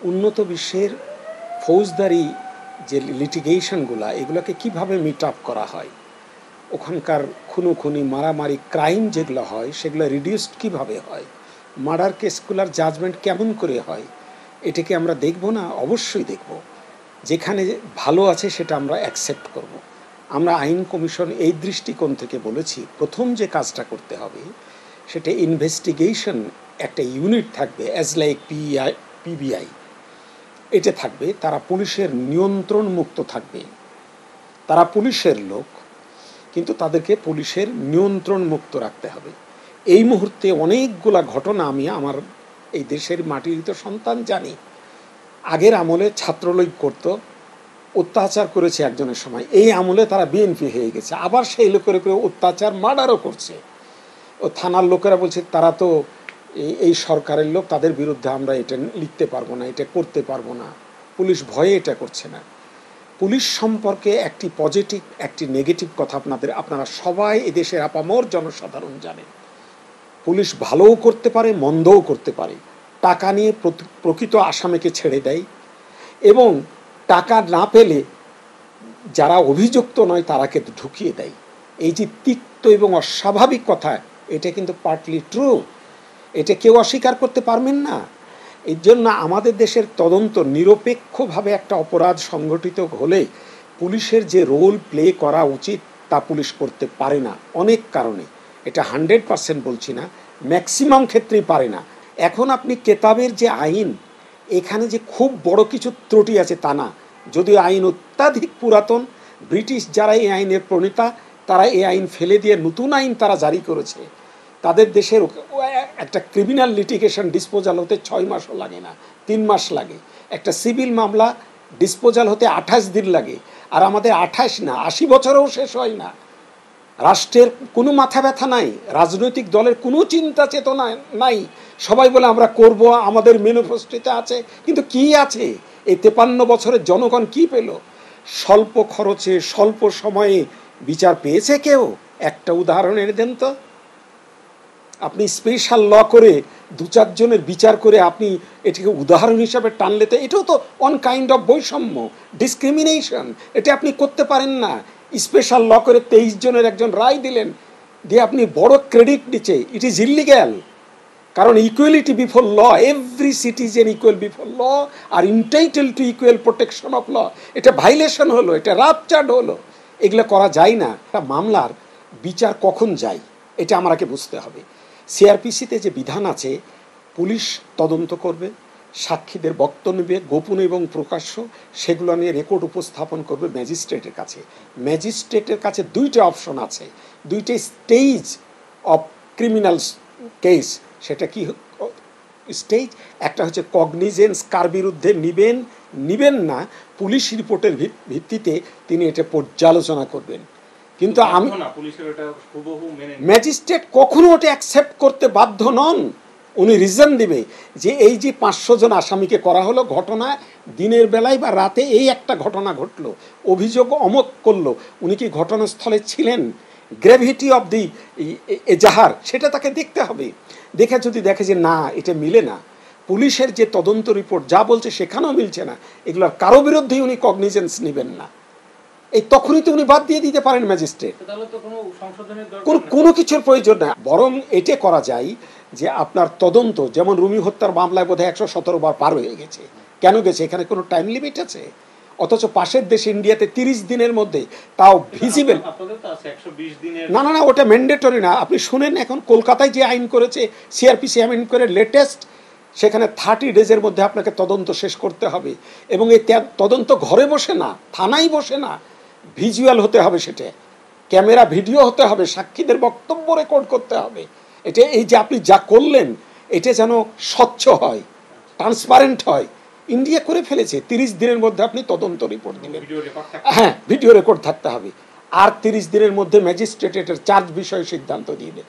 উন্নত বিশ্বের ফৌজদারি যে লিটিগেশনগুলা এগুলোকে কিভাবে মিট আপ করা হয়, ওখানকার খুনোখুনি মারামারি ক্রাইম যেগুলো হয় সেগুলো রিডিউসড কিভাবে হয়, মার্ডার কেসগুলার জাজমেন্ট কেমন করে হয়, এটাকে আমরা দেখব না? অবশ্যই দেখব। যেখানে ভালো আছে সেটা আমরা অ্যাকসেপ্ট করব। আমরা আইন কমিশন এই দৃষ্টিকোণ থেকে বলেছি প্রথম যে কাজটা করতে হবে সেটা ইনভেস্টিগেশন একটা ইউনিট থাকবে, অ্যাজ লাইক পিবিআই, এটা থাকবে। তারা পুলিশের নিয়ন্ত্রণ মুক্ত থাকবে, তারা পুলিশের লোক, কিন্তু তাদেরকে পুলিশের নিয়ন্ত্রণ মুক্ত রাখতে হবে। এই মুহূর্তে অনেকগুলা ঘটনা আমি আমার এই দেশের মাটির তো সন্তান জানি। আগের আমলে ছাত্রলীগ করতো, অত্যাচার করেছে একজনের সময়, এই আমলে তারা বিএনপি হয়ে গেছে, আবার সেই লোকের উপরে অত্যাচার মার্ডারও করছে। ও থানার লোকেরা বলছে তারা তো এই সরকারের লোক, তাদের বিরুদ্ধে আমরা এটা লিখতে পারবো না, এটা করতে পারবো না। পুলিশ ভয়ে এটা করছে না। পুলিশ সম্পর্কে একটি পজিটিভ একটি নেগেটিভ কথা আপনারা সবাই এদেশের আপামর জনসাধারণ জানেন। পুলিশ ভালোও করতে পারে, মন্দও করতে পারে। টাকা নিয়ে প্রকৃত আসামিকে ছেড়ে দেয়, এবং টাকা না পেলে যারা অভিযুক্ত নয় তারাকে ঢুকিয়ে দেয়। এই যে তিক্ত এবং অস্বাভাবিক কথা, এটা কিন্তু পার্টলি ট্রু, এটা কেউ অস্বীকার করতে পারবেন না। এই জন্য আমাদের দেশের তদন্ত নিরপেক্ষভাবে একটা অপরাধ সংগঠিত হলে পুলিশের যে রোল প্লে করা উচিত তা পুলিশ করতে পারে না অনেক কারণে। এটা 100% বলছি না, ম্যাক্সিমাম ক্ষেত্রেই পারে না। এখন আপনি কেতাবের যে আইন, এখানে যে খুব বড় কিছু ত্রুটি আছে তা না, যদিও আইন অত্যাধিক পুরাতন। ব্রিটিশ যারা এই আইনের প্রণেতা তারা এই আইন ফেলে দিয়ে নতুন আইন তারা জারি করেছে। তাদের দেশের একটা ক্রিমিনাল লিটিগেশন ডিসপোজাল হতে 6 মাসও লাগে না, 3 মাস লাগে। একটা সিভিল মামলা ডিসপোজাল হতে 28 দিন লাগে, আর আমাদের 28 না 80 বছরেও শেষ হয় না। রাষ্ট্রের কোনো মাথা ব্যথা নাই, রাজনৈতিক দলের কোনো চিন্তা চেতনা নাই। সবাই বলে আমরা করব, আমাদের ম্যানিফেস্টোতে আছে, কিন্তু কি আছে? এই 53 বছরের জনগণ কি পেল? স্বল্প খরচে স্বল্প সময়ে বিচার পেয়েছে কেউ? একটা উদাহরণ এনে দেন তো। আপনি স্পেশাল ল করে 2-4 জনের বিচার করে আপনি এটাকে উদাহরণ হিসাবে টানলে তো এটাও তো অন কাইন্ড অফ বৈষম্য, ডিসক্রিমিনেশন। এটা আপনি করতে পারেন না। স্পেশাল ল করে 23 জনের একজন রায় দিলেন, দিয়ে আপনি বড় ক্রেডিট দিচ্ছে। ইট ইজ ইলিগ্যাল, কারণ equality before law, every citizen equal before law আর entitled to equal protection of law. এটা ভাইলেশন হলো, এটা রাপচার্ড হলো। এগুলো করা যায় না। একটা মামলার বিচার কখন যায় এটা আমাকে বুঝতে হবে। সিআরপিসিতে যে বিধান আছে, পুলিশ তদন্ত করবে, সাক্ষীদের বক্তব্য নেবে গোপন এবং প্রকাশ্য, সেগুলো নিয়ে রেকর্ড উপস্থাপন করবে ম্যাজিস্ট্রেটের কাছে। ম্যাজিস্ট্রেটের কাছে 2টা অপশন আছে, 2টা স্টেজ অফ ক্রিমিনাল কেস। সেটা কি স্টেজ? একটা হচ্ছে কগনিজেন্স, কার বিরুদ্ধে নিবেন না, পুলিশ রিপোর্টের ভিত্তিতে তিনি এটা পর্যালোচনা করবেন। কিন্তু আমি ম্যাজিস্ট্রেট কখনো ওটা অ্যাকসেপ্ট করতে বাধ্য নন। উনি রিজন দিবে যে এই যে 500 জন আসামিকে করা হলো, ঘটনা দিনের বেলায় বা রাতে এই একটা ঘটনা ঘটলো, অভিযোগ অমক করলো, উনি কি ঘটনাস্থলে ছিলেন? গ্র্যাভিটি অফ দি এজাহার সেটা তাকে দেখতে হবে। দেখে যদি দেখে যে না এটা মিলে না, পুলিশের যে তদন্ত রিপোর্ট যা বলছে সেখানেও মিলছে না, এগুলোর কারো বিরুদ্ধেই উনি কগনিজেন্স নেবেন না, এই তখনই তো উনি বাদ দিয়ে দিতে পারেন ম্যাজিস্ট্রেট। কোনো কিছুর প্রয়োজন না। বরং এটা করা যায় যে আপনার তদন্ত, যেমন রুমি হত্যার মামলায় বোধহয় 117 বার পার হয়ে গেছে। কেন গেছে? এখানে কোনো টাইম লিমিট আছে? অথচ পাশের দেশ ইন্ডিয়াতে 30 দিনের মধ্যে, তাও ভিজিবল। না না না, ওটা ম্যান্ডেটরি না। আপনি শুনেন, এখন কলকাতায় যে আইন করেছে সিআরপিসি আইন করে লেটেস্ট, সেখানে 30 ডেজের মধ্যে আপনাকে তদন্ত শেষ করতে হবে। এবং এই তদন্ত ঘরে বসে না, থানায় বসে না, ভিজুয়াল হতে হবে, সেটা ক্যামেরা ভিডিও হতে হবে, সাক্ষীদের বক্তব্য রেকর্ড করতে হবে। এটা এই যে আপনি যা করলেন এটা যেন স্বচ্ছ হয়, ট্রান্সপারেন্ট হয়। ইন্ডিয়া করে ফেলেছে, 30 দিনের মধ্যে আপনি তদন্ত রিপোর্ট দিলেন। হ্যাঁ, ভিডিও রেকর্ড থাকতে হবে। আর 30 দিনের মধ্যে ম্যাজিস্ট্রেট এটার চার্জ বিষয়ে সিদ্ধান্ত দিয়ে দেন।